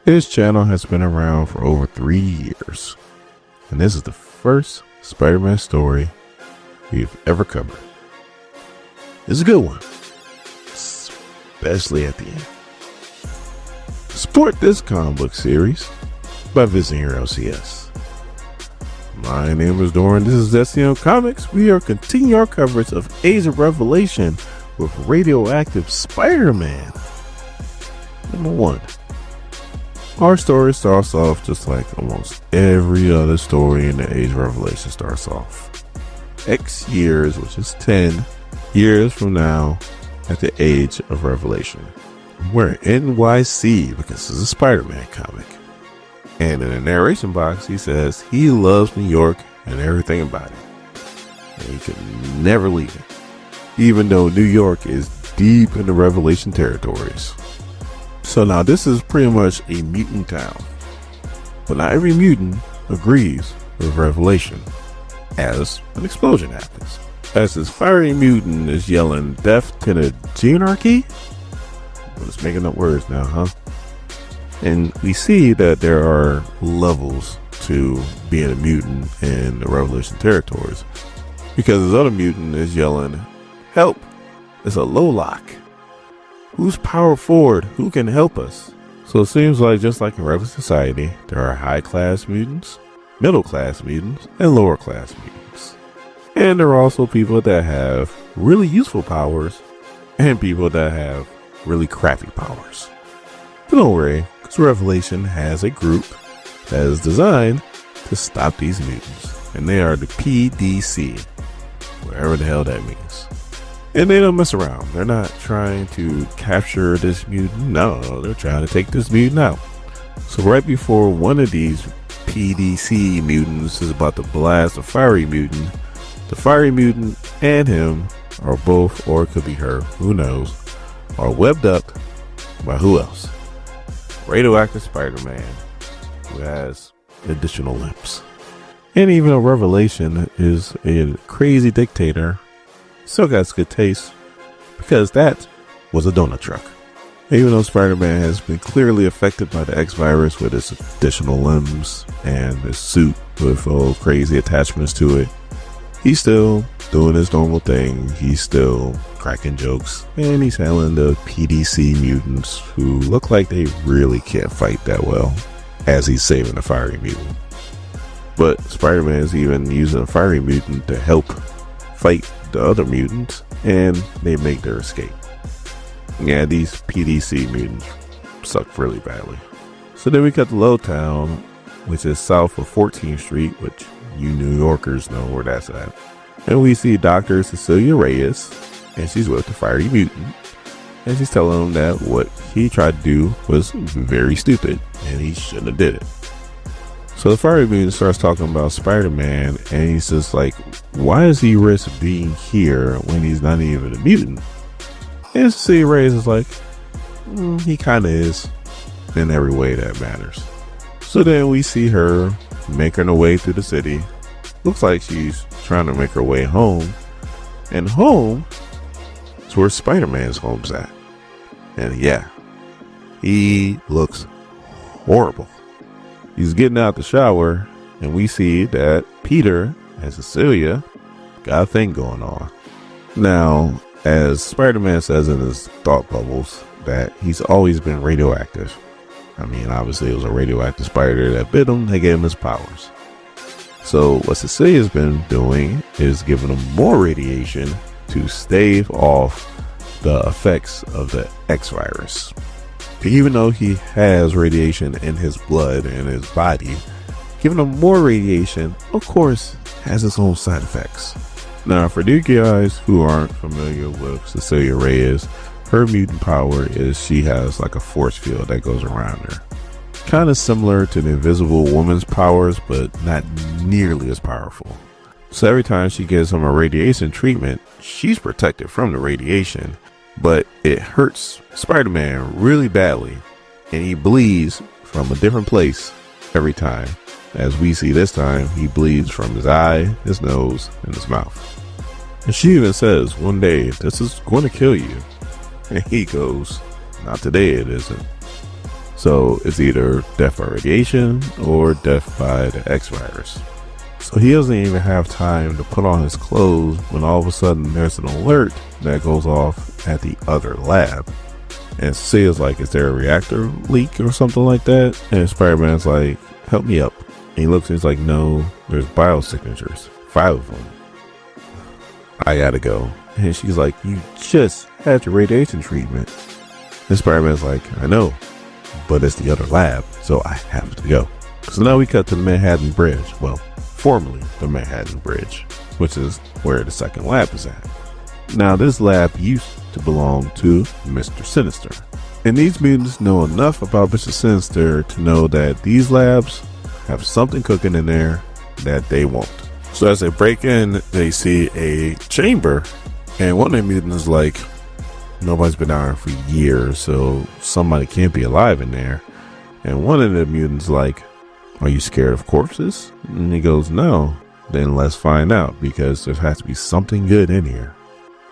His channel has been around for over 3 years, and this is the first Spider-Man story we've ever covered. It's a good one, especially at the end. Support this comic book series by visiting your LCS. My name is Doran. This is SCM Comics. We are continuing our coverage of Age of Revelation with Radioactive Spider-Man #1. Our story starts off just like almost every other story in the Age of Revelation starts off. X years, which is 10 years from now at the Age of Revelation. We're in NYC because it's a Spider-Man comic. And in the narration box, he says he loves New York and everything about it. And he could never leave it, even though New York is deep in the Revelation territories. So now this is pretty much a mutant town. But not every mutant agrees with Revelation as an explosion happens. As this fiery mutant is yelling death to the Genarchy. I'm just making up words now, huh? And we see that there are levels to being a mutant in the Revelation territories. Because this other mutant is yelling, help! It's a low lock. Who's power forward? Who can help us? So it seems like just like in regular society, there are high class mutants, middle class mutants, and lower class mutants. And there are also people that have really useful powers and people that have really crappy powers. But don't worry, because Revelation has a group that is designed to stop these mutants. And they are the PDC, whatever the hell that means. And they don't mess around. They're not trying to capture this mutant. No, they're trying to take this mutant out. So right before one of these PDC mutants is about to blast a fiery mutant, the fiery mutant and him are both, or it could be her, who knows, are webbed up by who else? Radioactive Spider-Man, who has additional limbs. And even though Revelation is a crazy dictator, still got good taste because that was a donut truck. Even though Spider-Man has been clearly affected by the X virus with its additional limbs and his suit with all crazy attachments to it, he's still doing his normal thing. He's still cracking jokes, and he's handling the PDC mutants who look like they really can't fight that well as he's saving the fiery mutant. But Spider-Man is even using a fiery mutant to help fight the other mutants, and they make their escape. Yeah, these PDC mutants suck really badly. So then we got the Lowtown, which is south of 14th Street, which you New Yorkers know where that's at. And we see Dr. Cecilia Reyes, and she's with the fiery mutant. And she's telling him that what he tried to do was very stupid, and he shouldn't have did it. So the fiery mutant starts talking about Spider-Man, and he's just like, why does he risk being here when he's not even a mutant? And Cecilia Reyes is like, he kind of is in every way that matters. So then we see her making her way through the city. Looks like she's trying to make her way home. And home is where Spider-Man's home's at. And yeah, he looks horrible. He's getting out the shower, and we see that Peter and Cecilia got a thing going on. Now, as Spider-Man says in his thought bubbles, that he's always been radioactive. I mean, obviously it was a radioactive spider that bit him, they gave him his powers. So what Cecilia's been doing is giving him more radiation to stave off the effects of the X virus. Even though he has radiation in his blood and his body, giving him more radiation, of course, has its own side effects. Now, for you guys who aren't familiar with Cecilia Reyes, her mutant power is she has like a force field that goes around her. Kind of similar to the Invisible Woman's powers, but not nearly as powerful. So every time she gives him a radiation treatment, she's protected from the radiation, but it hurts Spider-Man really badly, and he bleeds from a different place every time. As we see this time, he bleeds from his eye, his nose, and his mouth. And she even says, one day, this is going to kill you. And he goes, not today it isn't. So it's either death by radiation or death by the X virus. So he doesn't even have time to put on his clothes when all of a sudden there's an alert that goes off at the other lab. And Cecilia's like, is there a reactor leak or something like that? And Spider-Man's like, help me up. And he looks and he's like, no, there's biosignatures, 5 of them. I gotta go. And she's like, you just had your radiation treatment. And Spider-Man's like, I know, but it's the other lab, so I have to go. So now we cut to the Manhattan Bridge. Well, formerly the Manhattan Bridge, which is where the second lab is at. Now, this lab used to belong to Mr. Sinister. And these mutants know enough about Mr. Sinister to know that these labs have something cooking in there that they won't. So as they break in, they see a chamber, and one of the mutants is like, nobody's been out here for years, so somebody can't be alive in there. And one of the mutants like, are you scared of corpses? And he goes, no. Then let's find out, because there has to be something good in here,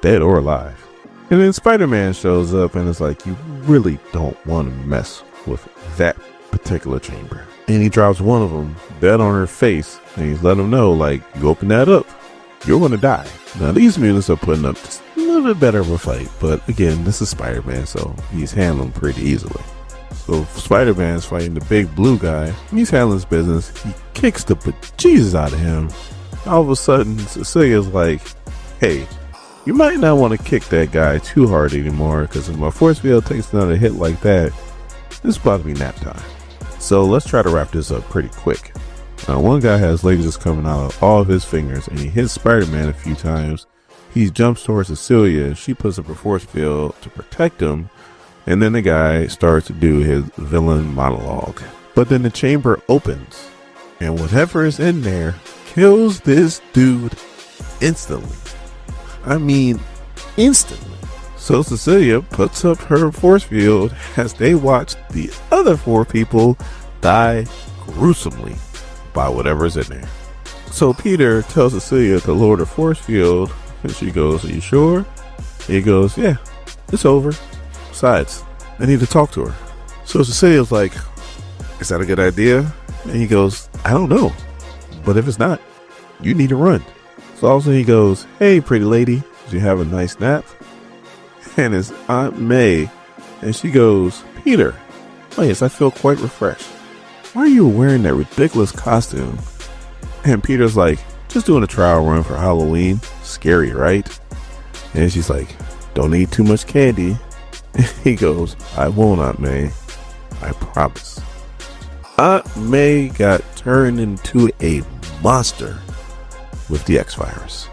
dead or alive. And then Spider-Man shows up and is like, you really don't want to mess with that particular chamber. And he drops one of them dead on her face, and he's letting them know, like, you open that up, you're going to die. Now, these mutants are putting up just a little bit better of a fight, but again, this is Spider-Man, so he's handling pretty easily. So Spider-Man's fighting the big blue guy. He's handling his business. He kicks the bejesus out of him. All of a sudden, Cecilia's like, hey, you might not want to kick that guy too hard anymore, because if my force field takes another hit like that, this is about to be nap time. So let's try to wrap this up pretty quick. Now, one guy has lasers coming out of all of his fingers, and he hits Spider-Man a few times. He jumps towards Cecilia. She puts up her force field to protect him. And then the guy starts to do his villain monologue. But then the chamber opens, and whatever is in there kills this dude instantly. I mean, instantly. So Cecilia puts up her force field as they watch the other 4 people die gruesomely by whatever's in there. So Peter tells Cecilia to lower the force field, and she goes, are you sure? He goes, yeah, it's over. Besides, I need to talk to her. So Cecilia's like, is that a good idea? And he goes, I don't know, but if it's not, you need to run. So also he goes, hey, pretty lady, did you have a nice nap? And it's Aunt May, and she goes, Peter, oh yes, I feel quite refreshed. Why are you wearing that ridiculous costume? And Peter's like, just doing a trial run for Halloween. Scary, right? And she's like, don't eat too much candy. He goes, I won't, Aunt May. I promise. Aunt May got turned into a monster with the X virus.